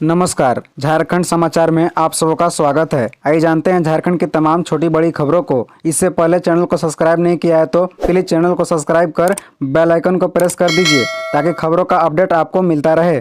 नमस्कार, झारखंड समाचार में आप सबका स्वागत है। आइए जानते हैं झारखंड की तमाम छोटी बड़ी खबरों को। इससे पहले चैनल को सब्सक्राइब नहीं किया है तो प्लीज चैनल को सब्सक्राइब कर बेल आइकन को प्रेस कर दीजिए ताकि खबरों का अपडेट आपको मिलता रहे।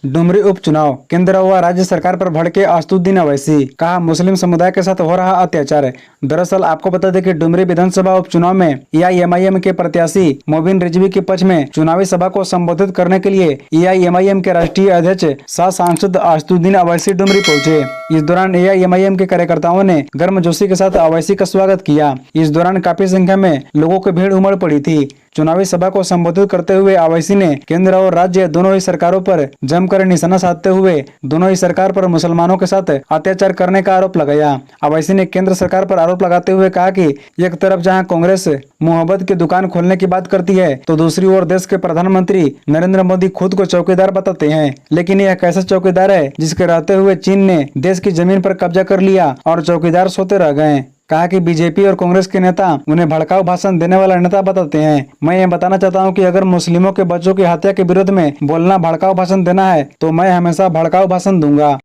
डुमरी उपचुनाव, केंद्र व राज्य सरकार पर भड़के असदुद्दीन अवैसी, कहा मुस्लिम समुदाय के साथ हो रहा अत्याचार। दरअसल आपको बता दें कि डुमरी विधानसभा उपचुनाव में एआईएमआईएम के प्रत्याशी मोबिन रिजवी के पक्ष में चुनावी सभा को संबोधित करने के लिए एआईएमआईएम के राष्ट्रीय अध्यक्ष सह सांसद असदुद्दीन अवैसी डुमरी पहुंचे। इस दौरान एआईएमआईएम के कार्यकर्ताओं ने गर्मजोशी के साथ अवैसी का स्वागत किया। इस दौरान काफी संख्या में लोगों की भीड़ उमड़ पड़ी थी। चुनावी सभा को संबोधित करते हुए अवैसी ने केंद्र और राज्य दोनों ही सरकारों पर जमकर निशाना साधते हुए दोनों ही सरकार पर मुसलमानों के साथ अत्याचार करने का आरोप लगाया। अवैसी ने केंद्र सरकार पर आरोप लगाते हुए कहा कि एक तरफ जहां कांग्रेस मोहब्बत की दुकान खोलने की बात करती है तो दूसरी ओर देश के प्रधानमंत्री नरेंद्र मोदी खुद को चौकीदार बताते हैं। लेकिन यह कैसा चौकीदार है जिसके रहते हुए चीन ने देश की जमीन पर कब्जा कर लिया और चौकीदार सोते रह गए। कहा कि बीजेपी और कांग्रेस के नेता उन्हें भड़काऊ भाषण देने वाला नेता बताते हैं। मैं ये बताना चाहता हूं कि अगर मुस्लिमों के बच्चों की हत्या के विरोध में बोलना भड़काऊ भाषण देना है तो मैं हमेशा भड़काऊ भाषण दूंगा।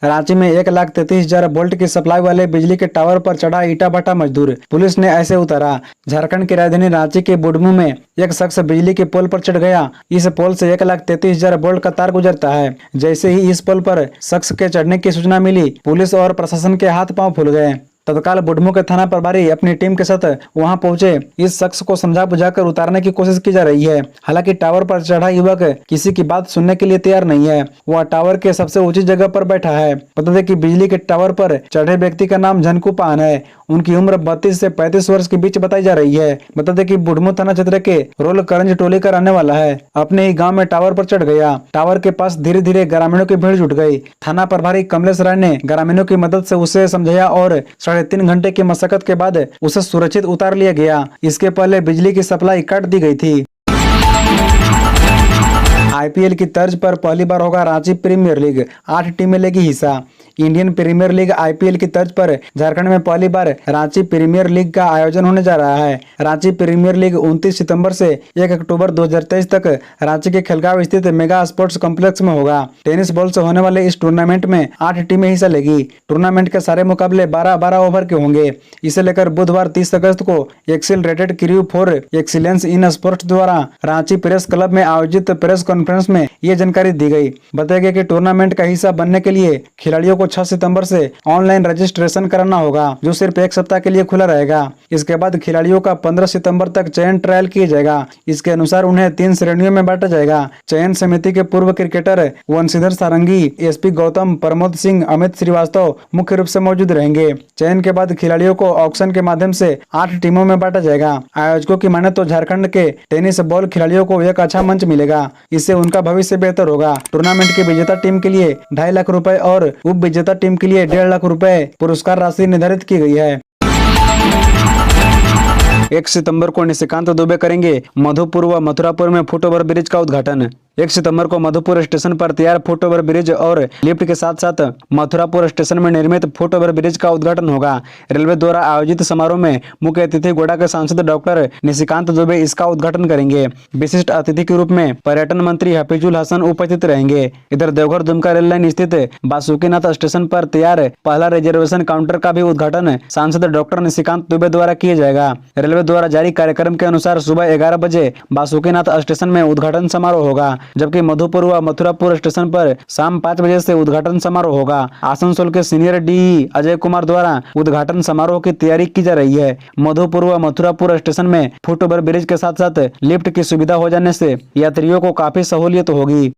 रांची में 1,33,000 वोल्ट की सप्लाई वाले बिजली के टावर पर चढ़ा ईटा भट्टा मजदूर, पुलिस ने ऐसे उतारा। झारखंड की राजधानी रांची के बुढ़मू में एक शख्स बिजली के पोल पर चढ़ गया। इस पोल से 1,33,000 वोल्ट का तार गुजरता है। जैसे ही इस पोल पर शख्स के चढ़ने की सूचना मिली, पुलिस और प्रशासन के हाथ पांव फूल गए। तत्काल बुढ़मू के थाना प्रभारी अपनी टीम के साथ वहां पहुंचे। इस शख्स को समझा बुझाकर उतारने की कोशिश की जा रही है। हालांकि टावर पर चढ़ा युवक किसी की बात सुनने के लिए तैयार नहीं है। वह टावर के सबसे ऊंची जगह पर बैठा है। बता दें कि बिजली के टावर पर चढ़े व्यक्ति का नाम झनकू पान है। उनकी उम्र 32 से 35 वर्ष के बीच बताई जा रही है। बता दें कि बुढ़मू थाना क्षेत्र के रोल करंज टोली का रहने वाला है। अपने ही गाँव में टावर पर चढ़ गया। टावर के पास धीरे धीरे ग्रामीणों की भीड़ जुट गई। थाना प्रभारी कमलेश राय ने ग्रामीणों की मदद से उसे समझाया और 3.5 घंटे की मशक्कत के बाद उसे सुरक्षित उतार लिया गया। इसके पहले बिजली की सप्लाई काट दी गई थी। आईपीएल की तर्ज पर पहली बार होगा रांची प्रीमियर लीग, 8 टीमें लेगी हिस्सा। इंडियन प्रीमियर लीग आईपीएल की तर्ज पर झारखंड में पहली बार रांची प्रीमियर लीग का आयोजन होने जा रहा है। रांची प्रीमियर लीग 29 सितंबर से 1 अक्टूबर 2023 तक रांची के खेलगांव स्थित मेगा स्पोर्ट्स कॉम्प्लेक्स में होगा। टेनिस बॉल से होने वाले इस टूर्नामेंट में 8 टीमें हिस्सा लेगी। टूर्नामेंट के सारे मुकाबले 12-12 ओवर के होंगे। इसे लेकर बुधवार 30 अगस्त को accelerated crew for excellence in sports द्वारा रांची प्रेस क्लब में आयोजित प्रेस कॉन्फ्रेंस में ये जानकारी दी गई। बताया गया कि टूर्नामेंट का हिस्सा बनने के लिए खिलाड़ियों को 6 सितंबर से ऑनलाइन रजिस्ट्रेशन कराना होगा, जो सिर्फ 1 सप्ताह के लिए खुला रहेगा। इसके बाद खिलाड़ियों का 15 सितंबर तक चयन ट्रायल किया जाएगा। इसके अनुसार उन्हें 3 श्रेणियों में बांटा जाएगा। चयन समिति के पूर्व क्रिकेटर वंशीधर सारंगी, एसपी गौतम, प्रमोद सिंह, अमित श्रीवास्तव मुख्य रूप से मौजूद रहेंगे। चयन के बाद खिलाड़ियों को ऑक्शन के माध्यम से 8 टीमों में बांटा जाएगा। आयोजकों की माने तो झारखंड के टेनिस बॉल खिलाड़ियों को एक अच्छा मंच मिलेगा। इससे उनका भविष्य बेहतर होगा। टूर्नामेंट की विजेता टीम के लिए 2.5 लाख रुपए और उप विजेता टीम के लिए 1.5 लाख रुपए पुरस्कार राशि निर्धारित की गई है। 1 सितंबर को निशिकांत दुबे करेंगे मधुपुर व मथुरापुर में फुटओवर ब्रिज का उद्घाटन। 1 सितंबर को मधुपुर स्टेशन पर तैयार फुटओवर ब्रिज और लिफ्ट के साथ साथ मथुरापुर स्टेशन में निर्मित फुटओवर ब्रिज का उद्घाटन होगा। रेलवे द्वारा आयोजित समारोह में मुख्य अतिथि गोड्डा के सांसद डॉक्टर निशिकांत दुबे इसका उद्घाटन करेंगे। विशिष्ट अतिथि के रूप में पर्यटन मंत्री हफीजुल हसन उपस्थित रहेंगे। इधर देवघर दुमका रेल लाइन स्थित बासुकीनाथ स्टेशन पर तैयार पहला रिजर्वेशन काउंटर का भी उद्घाटन सांसद डॉक्टर निशिकांत दुबे द्वारा किया जाएगा। रेलवे द्वारा जारी कार्यक्रम के अनुसार सुबह 11 बजे बासुकीनाथ स्टेशन में उद्घाटन समारोह होगा, जबकि मधुपुर व मथुरापुर स्टेशन पर शाम 5 बजे से उद्घाटन समारोह होगा। आसनसोल के सीनियर डीई अजय कुमार द्वारा उद्घाटन समारोह की तैयारी की जा रही है। मधुपुर व मथुरापुर स्टेशन में फुटओवर ब्रिज के साथ साथ लिफ्ट की सुविधा हो जाने से यात्रियों को काफी सहूलियत होगी।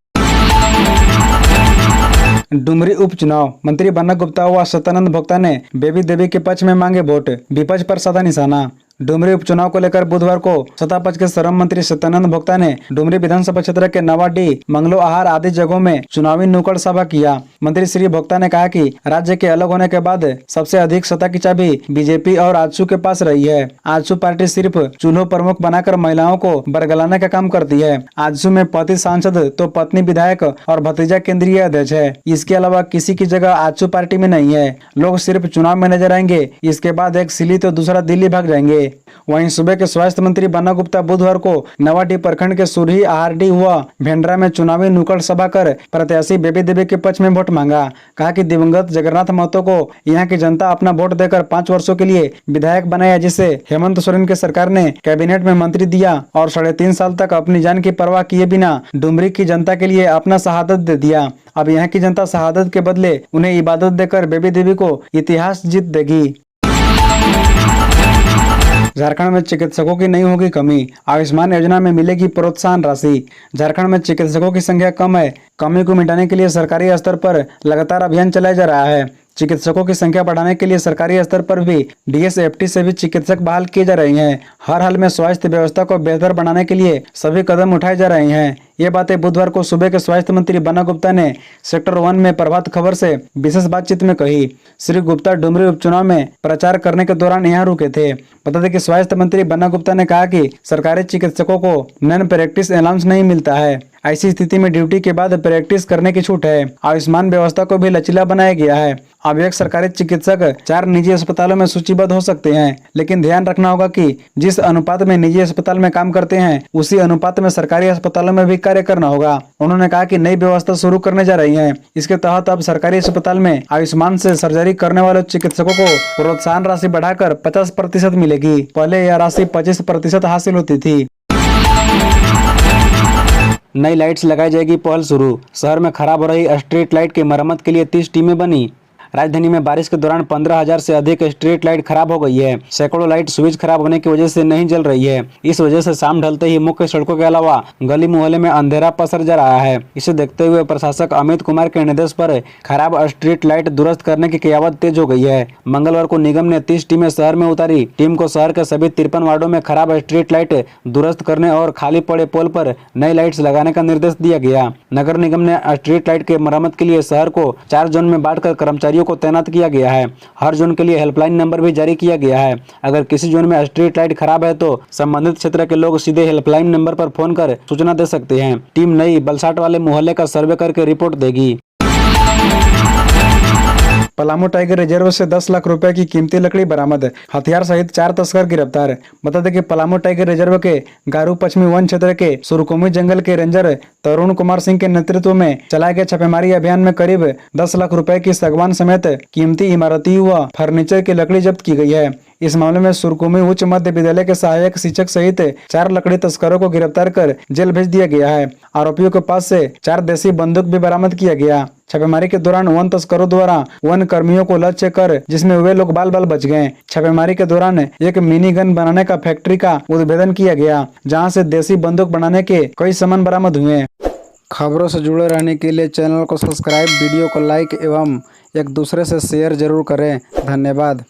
डुमरी उपचुनाव, मंत्री बन्ना गुप्ता व सत्यानंद भोक्ता ने बेबी देवी के पक्ष में मांगे वोट, विपक्ष पर साधा निशाना। डुमरी उपचुनाव को लेकर बुधवार को सत्ता पक्ष के श्रम मंत्री सत्यानंद भोक्ता ने डुमरी विधानसभा क्षेत्र के नवाडी, मंगलो आहार आदि जगहों में चुनावी नुक्कड़ सभा किया। मंत्री श्री भोक्ता ने कहा कि राज्य के अलग होने के बाद सबसे अधिक सत्ता की चाबी बीजेपी और आजसू के पास रही है। आजसू पार्टी सिर्फ चूल्हों प्रमुख बनाकर महिलाओं को बरगलाने का काम करती है। आजसू में पति सांसद तो पत्नी विधायक और भतीजा केंद्रीय अध्यक्ष है। इसके अलावा किसी की जगह आजसू पार्टी में नहीं है। लोग सिर्फ चुनाव में नजर आएंगे, इसके बाद एक सिली तो दूसरा दिल्ली भाग जाएंगे। वहीं सूबे के स्वास्थ्य मंत्री बन्ना गुप्ता बुधवार को नवाडीह प्रखंड के सुरही, आहरडीह व भेंडरा में चुनावी नुक्कड़ सभा कर प्रत्याशी बेबी देवी के पक्ष में वोट मांगा। कहा कि दिवंगत जगन्नाथ महतो को यहाँ की जनता अपना वोट देकर 5 वर्षों के लिए विधायक बनाया, जिसे हेमंत सोरेन की सरकार ने कैबिनेट में मंत्री दिया और 3.5 साल तक अपनी जान की परवाह किए बिना डुमरी की जनता के लिए अपना शहादत दे दिया। अब यहाँ की जनता शहादत के बदले उन्हें इबादत देकर बेबी देवी को इतिहास जीत देगी। झारखंड में चिकित्सकों की नहीं होगी कमी, आयुष्मान योजना में मिलेगी प्रोत्साहन राशि। झारखंड में चिकित्सकों की संख्या कम है, कमी को मिटाने के लिए सरकारी स्तर पर लगातार अभियान चलाया जा रहा है। चिकित्सकों की संख्या बढ़ाने के लिए सरकारी स्तर पर भी डीएसएफटी से भी चिकित्सक बहाल किए जा रहे हैं। हर हाल में स्वास्थ्य व्यवस्था को बेहतर बनाने के लिए सभी कदम उठाए जा रहे हैं। ये बातें बुधवार को सूबे के स्वास्थ्य मंत्री बन्ना गुप्ता ने सेक्टर 1 में प्रभात खबर से विशेष बातचीत में कही। श्री गुप्ता डुमरी उपचुनाव में प्रचार करने के दौरान यहाँ रुके थे। बता दें कि स्वास्थ्य मंत्री बन्ना गुप्ता ने कहा कि सरकारी चिकित्सकों को नॉन प्रैक्टिस अलाउंस नहीं मिलता है। ऐसी स्थिति में ड्यूटी के बाद प्रैक्टिस करने की छूट है। आयुष्मान व्यवस्था को भी लचीला बनाया गया है। अब एक सरकारी चिकित्सक 4 निजी अस्पतालों में सूचीबद्ध हो सकते हैं, लेकिन ध्यान रखना होगा कि जिस अनुपात में निजी अस्पताल में काम करते हैं उसी अनुपात में सरकारी अस्पतालों में भी कार्य करना होगा। उन्होंने कहा कि नई व्यवस्था शुरू करने जा रही है। इसके तहत अब सरकारी अस्पताल में आयुष्मान से सर्जरी करने वाले चिकित्सकों को प्रोत्साहन राशि बढ़ाकर 50% मिलेगी। पहले यह राशि 25% हासिल होती थी। नई लाइट्स लगाई जाएगी, पहल शुरू। शहर में खराब हो रही स्ट्रीट लाइट की मरम्मत के लिए 30 टीमें बनी। राजधानी में बारिश के दौरान 15,000 से अधिक स्ट्रीट लाइट खराब हो गई है। सैकड़ों लाइट स्विच खराब होने की वजह से नहीं जल रही है। इस वजह से शाम ढलते ही मुख्य सड़कों के अलावा गली मोहल्ले में अंधेरा पसर जा रहा है। इसे देखते हुए प्रशासक अमित कुमार के निर्देश पर खराब स्ट्रीट लाइट दुरुस्त करने की क़यामत तेज हो गई है। मंगलवार को निगम ने 30 टीमें शहर में उतारी। टीम को शहर के सभी 53 वार्डों में खराब स्ट्रीट लाइट दुरुस्त करने और खाली पड़े पोल पर नई लाइट्स लगाने का निर्देश दिया गया। नगर निगम ने स्ट्रीट लाइट के मरम्मत के लिए शहर को 4 जोन में बांटकर कर्मचारियों को तैनात किया गया है। हर जोन के लिए हेल्पलाइन नंबर भी जारी किया गया है। अगर किसी जोन में स्ट्रीट लाइट खराब है तो संबंधित क्षेत्र के लोग सीधे हेल्पलाइन नंबर पर फोन कर सूचना दे सकते हैं। टीम नई बलसाट वाले मोहल्ले का सर्वे करके रिपोर्ट देगी। पलामू टाइगर रिजर्व से 10 लाख रुपए की कीमती लकड़ी बरामद, हथियार सहित 4 तस्कर गिरफ्तार। बता दें कि पलामू टाइगर रिजर्व के गारू पश्चिमी वन क्षेत्र के सुरकुमी जंगल के रेंजर तरुण कुमार सिंह के नेतृत्व में चलाए गए छापेमारी अभियान में करीब 10 लाख रुपए की सागवान समेत कीमती इमारती व फर्नीचर की लकड़ी जब्त की गई है। इस मामले में सुरकुमी उच्च मध्य विद्यालय के सहायक शिक्षक सहित 4 लकड़ी तस्करों को गिरफ्तार कर जेल भेज दिया गया है। आरोपियों के पास से 4 देसी बंदूक भी बरामद किया गया। छापेमारी के दौरान वन तस्करों द्वारा वन कर्मियों को लक्ष्य कर जिसमें वे लोग बाल बाल बच गए। छापेमारी के दौरान एक मिनी गन बनाने का फैक्ट्री का उद्भेदन किया गया, जहां से देसी बंदूक बनाने के कई सामान बरामद हुए। खबरों से जुड़े रहने के लिए चैनल को सब्सक्राइब, वीडियो को लाइक एवं एक दूसरे से शेयर जरूर करें। धन्यवाद।